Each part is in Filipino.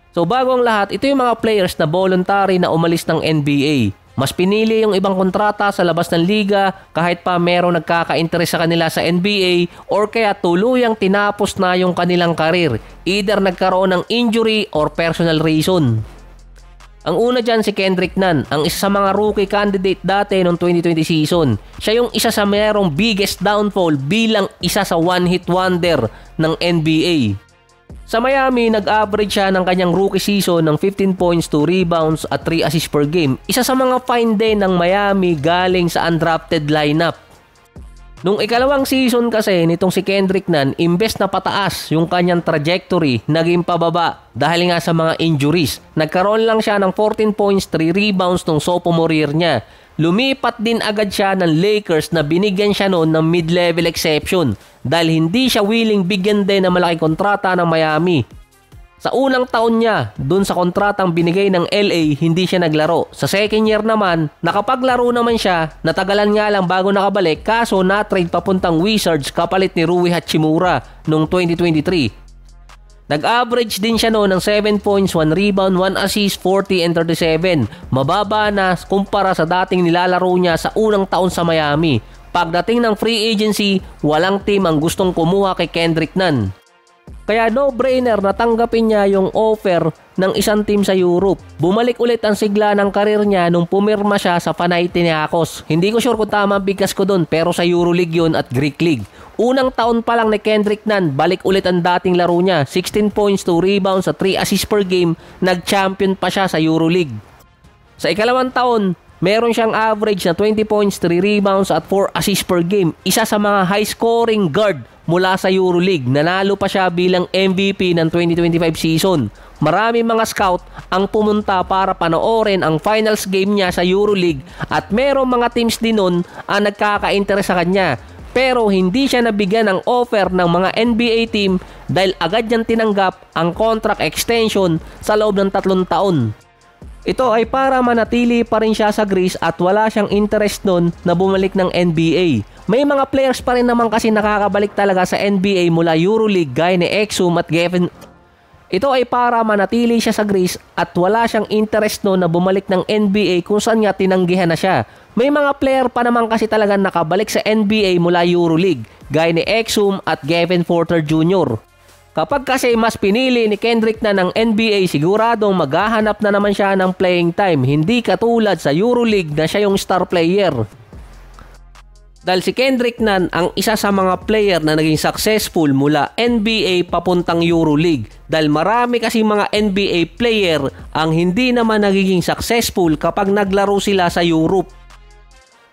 So bago ang lahat, ito yung mga players na voluntary na umalis ng NBA. Mas pinili yung ibang kontrata sa labas ng liga kahit pa merong nagkaka-interest sa kanila sa NBA or kaya tuluyang tinapos na yung kanilang karir. Either nagkaroon ng injury or personal reason. Ang una dyan si Kendrick Nunn, ang isa sa mga rookie candidate dati noong 2020 season. Siya yung isa sa merong biggest downfall bilang isa sa one-hit wonder ng NBA. Sa Miami, nag-average siya ng kanyang rookie season ng 15 points, 2 rebounds at 3 assists per game. Isa sa mga find din ng Miami galing sa undrafted lineup. Nung ikalawang season kasi nitong si Kendrick Nunn, imbes na pataas yung kanyang trajectory, naging pababa dahil nga sa mga injuries. Nagkaroon lang siya ng 14 points, 3 rebounds nung sophomore year niya. Lumipat din agad siya ng Lakers na binigyan siya noon ng mid-level exception dahil hindi siya willing bigyan din ng malaking kontrata ng Miami. Sa unang taon niya, dun sa kontratang binigay ng LA, hindi siya naglaro. Sa second year naman, nakapaglaro naman siya, natagalan nga lang bago nakabalik kaso na-trade papuntang Wizards kapalit ni Rui Hachimura noong 2023. Nag-average din siya noon ng 7 points, 1 rebound, 1 assist, 40 and 37. Mababa na kumpara sa dating nilalaro niya sa unang taon sa Miami. Pagdating ng free agency, walang team ang gustong kumuha kay Kendrick Nunn. Kaya no-brainer na tanggapin niya yung offer ng isang team sa Europe. Bumalik ulit ang sigla ng karir niya nung pumirma siya sa Panathinaikos. Hindi ko sure kung tama ang bigkas ko doon pero sa Euroleague yun at Greek League. Unang taon pa lang ni Kendrick Nunn, balik ulit ang dating laro niya. 16 points, 2 rebounds at 3 assists per game. Nag-champion pa siya sa Euroleague. Sa ikalawang taon, meron siyang average na 20 points, 3 rebounds at 4 assists per game. Isa sa mga high-scoring guard mula sa Euroleague. Nanalo pa siya bilang MVP ng 2025 season. Marami mga scout ang pumunta para panoorin ang finals game niya sa Euroleague at merong mga teams din nun ang nagkaka-interest sa kanya. Pero hindi siya nabigyan ng offer ng mga NBA team dahil agad niyang tinanggap ang contract extension sa loob ng 3 taon. Ito ay para manatili pa rin siya sa Greece at wala siyang interest nun na bumalik ng NBA. May mga players pa rin naman kasi nakakabalik talaga sa NBA mula Euroleague gaya ni Exum at Gavin. Ito ay para manatili siya sa Greece at wala siyang interest nun na bumalik ng NBA kung saan nga tinanggihan na siya. May mga player pa naman kasi talagang nakabalik sa NBA mula Euroleague gaya ni Exum at Gavin Porter Jr. Kapag kasi mas pinili ni Kendrick na ng NBA, siguradong maghahanap na naman siya ng playing time, hindi katulad sa Euroleague na siya yung star player. Dahil si Kendrick Nunn ang isa sa mga player na naging successful mula NBA papuntang Euroleague. Dahil marami kasi mga NBA player ang hindi naman nagiging successful kapag naglaro sila sa Europe.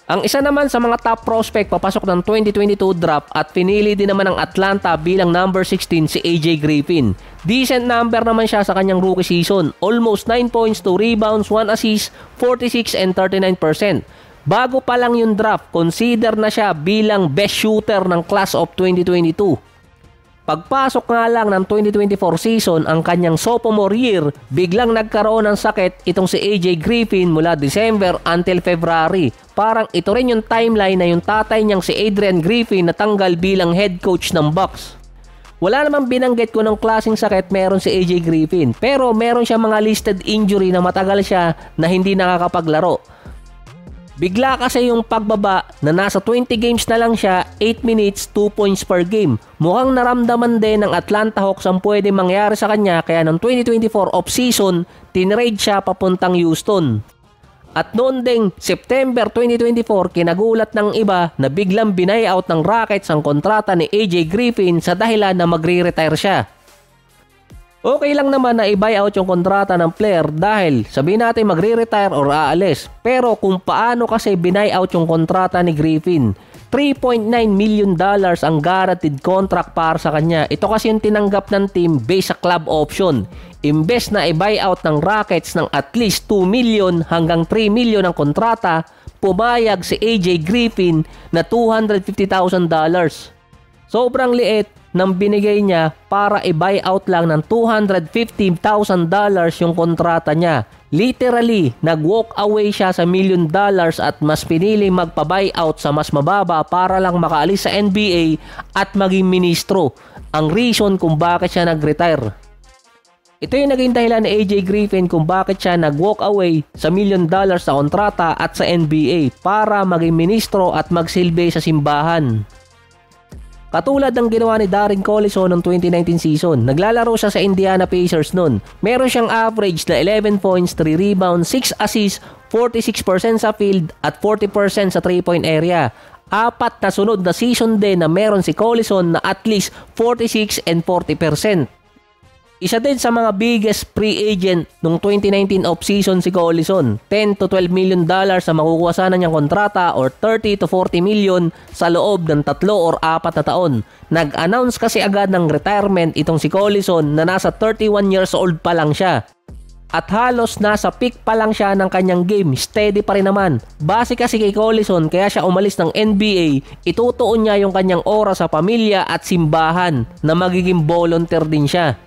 Ang isa naman sa mga top prospect papasok ng 2022 draft at pinili din naman ng Atlanta bilang number 16 si AJ Griffin. Decent number naman siya sa kanyang rookie season. Almost 9 points, 2 rebounds, 1 assist, 46 and 39%. Bago pa lang yung draft, consider na siya bilang best shooter ng class of 2022. Pagpasok nga lang ng 2024 season ang kanyang sophomore year, biglang nagkaroon ng sakit itong si AJ Griffin mula December until February. Parang ito rin yung timeline na yung tatay niyang si Adrian Griffin natanggal bilang head coach ng Bucks. Wala namang binanggit ko ng klaseng sakit meron si AJ Griffin, pero meron siya mga listed injury na matagal siya na hindi nakakapaglaro. Bigla kasi yung pagbaba na nasa 20 games na lang siya, 8 minutes, 2 points per game. Mukhang naramdaman din ng Atlanta Hawks ang pwede mangyari sa kanya kaya noong 2024 off-season, tinrade siya papuntang Houston. At noon ding September 2024, kinagulat ng iba na biglang binayout ng Rockets ang kontrata ni AJ Griffin sa dahilan na magre-retire siya. Okay lang naman na i-buyout yung kontrata ng player dahil sabihin natin magre-retire or aalis. Pero kung paano kasi binayout yung kontrata ni Griffin, $3.9 million ang guaranteed contract para sa kanya. Ito kasi yung tinanggap ng team based sa club option. Imbes na i-buyout ng Rockets ng at least 2 million hanggang 3 million ang kontrata, pumayag si AJ Griffin na $250,000. Sobrang liit nang binigay niya para i-buyout lang ng $250,000 yung kontrata niya. Literally, nag-walk away siya sa $1 million at mas pinili magpa-buyout sa mas mababa para lang makaalis sa NBA at maging ministro. Ang reason kung bakit siya nag-retire. Ito yung naging dahilan ni AJ Griffin kung bakit siya nag-walk away sa $1 million na kontrata at sa NBA para maging ministro at magsilbi sa simbahan. Katulad ng ginawa ni Darren Collison noong 2019 season, naglalaro siya sa Indiana Pacers noon. Meron siyang average na 11 points, 3 rebounds, 6 assists, 46% sa field at 40% sa 3-point area. Apat na sunod na season din na meron si Collison na at least 46 and 40%. Isa din sa mga biggest free agent nung 2019 off-season si Collison. $10 to $12 million sa makukuha sana niyang kontrata or $30 to $40 million sa loob ng 3 or 4 na taon. Nag-announce kasi agad ng retirement itong si Collison na nasa 31 years old pa lang siya. At halos nasa peak pa lang siya ng kanyang game, steady pa rin naman. Base kasi kay Collison kaya siya umalis ng NBA, itutuon niya yung kanyang oras sa pamilya at simbahan na magiging volunteer din siya.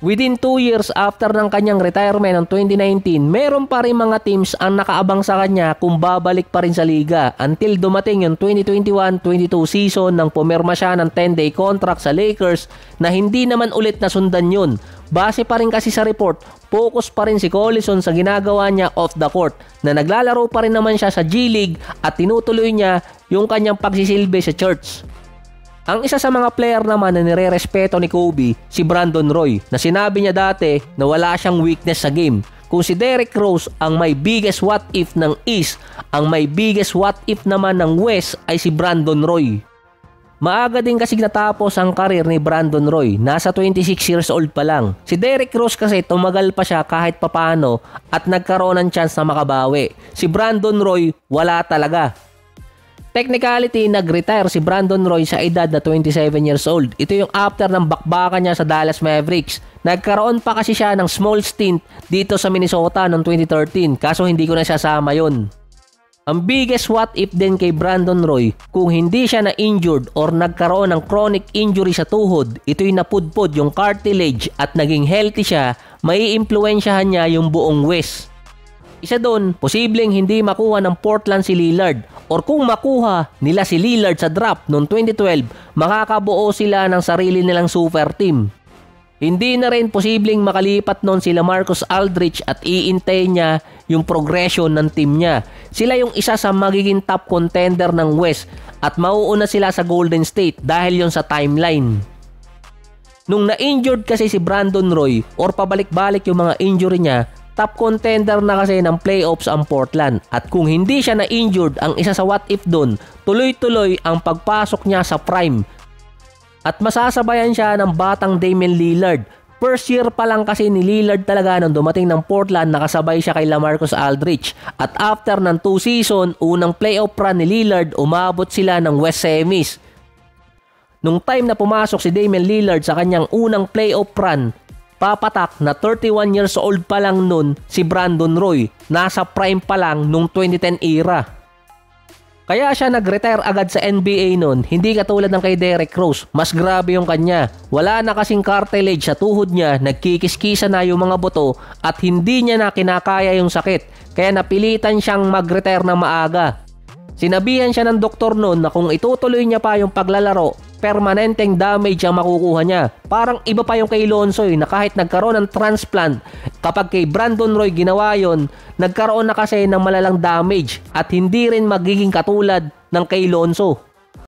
Within 2 years after ng kanyang retirement ng 2019, meron pa rin mga teams ang nakaabang sa kanya kung babalik pa rin sa liga until dumating yung 2021-22 season nang pumirma siya ng 10-day contract sa Lakers na hindi naman ulit nasundan yun. Base pa rin kasi sa report, focus pa rin si Collison sa ginagawa niya off the court na naglalaro pa rin naman siya sa G League at tinutuloy niya yung kanyang pagsisilbi sa church. Ang isa sa mga player naman na nire-respeto ni Kobe, si Brandon Roy, na sinabi niya dati na wala siyang weakness sa game. Kung si Derrick Rose ang may biggest what if ng East, ang may biggest what if naman ng West ay si Brandon Roy. Maaga din kasi natapos ang karir ni Brandon Roy, nasa 26 years old pa lang. Si Derrick Rose kasi tumagal pa siya kahit papano at nagkaroon ng chance na makabawi. Si Brandon Roy wala talaga. Technicality, nag-retire si Brandon Roy sa edad na 27 years old. Ito yung after ng bakbakan niya sa Dallas Mavericks. Nagkaroon pa kasi siya ng small stint dito sa Minnesota noong 2013 kaso hindi ko na sasama yun. Ang biggest what if din kay Brandon Roy, kung hindi siya na-injured or nagkaroon ng chronic injury sa tuhod, ito'y napudpod yung cartilage at naging healthy siya, mai-impluwensyahan niya yung buong West. Isa doon, posibleng hindi makuha ng Portland si Lillard or kung makuha nila si Lillard sa draft noong 2012, makakabuo sila ng sarili nilang super team. Hindi na rin posibleng makalipat noon sila Marcus Aldridge at iintay niya yung progression ng team niya. Sila yung isa sa magiging top contender ng West at mauuna sila sa Golden State dahil yon sa timeline. Nung na-injured kasi si Brandon Roy or pabalik-balik yung mga injury niya, top contender na kasi ng playoffs ang Portland. At kung hindi siya na-injured, ang isa sa what if doon, tuloy-tuloy ang pagpasok niya sa prime. At masasabayan siya ng batang Damian Lillard. First year pa lang kasi ni Lillard talaga nung dumating ng Portland, nakasabay siya kay LaMarcus Aldridge. At after ng 2 season, unang playoff run ni Lillard, umabot sila ng West Semis. Nung time na pumasok si Damian Lillard sa kanyang unang playoff run, papatak na 31 years old pa lang nun si Brandon Roy. Nasa prime pa lang nung 2010 era. Kaya siya nag-retire agad sa NBA nun, hindi katulad ng kay Derrick Rose. Mas grabe yung kanya. Wala na kasing cartilage sa tuhod niya, nagkikiskisa na yung mga buto at hindi niya na kinakaya yung sakit. Kaya napilitan siyang mag-retire na maaga. Sinabihan siya ng doktor noon na kung itutuloy niya pa yung paglalaro, permanenteng damage ang makukuha niya. Parang iba pa yung kay Lonzo na kahit nagkaroon ng transplant, kapag kay Brandon Roy ginawa yon, nagkaroon na kasi ng malalang damage at hindi rin magiging katulad ng kay Lonzo.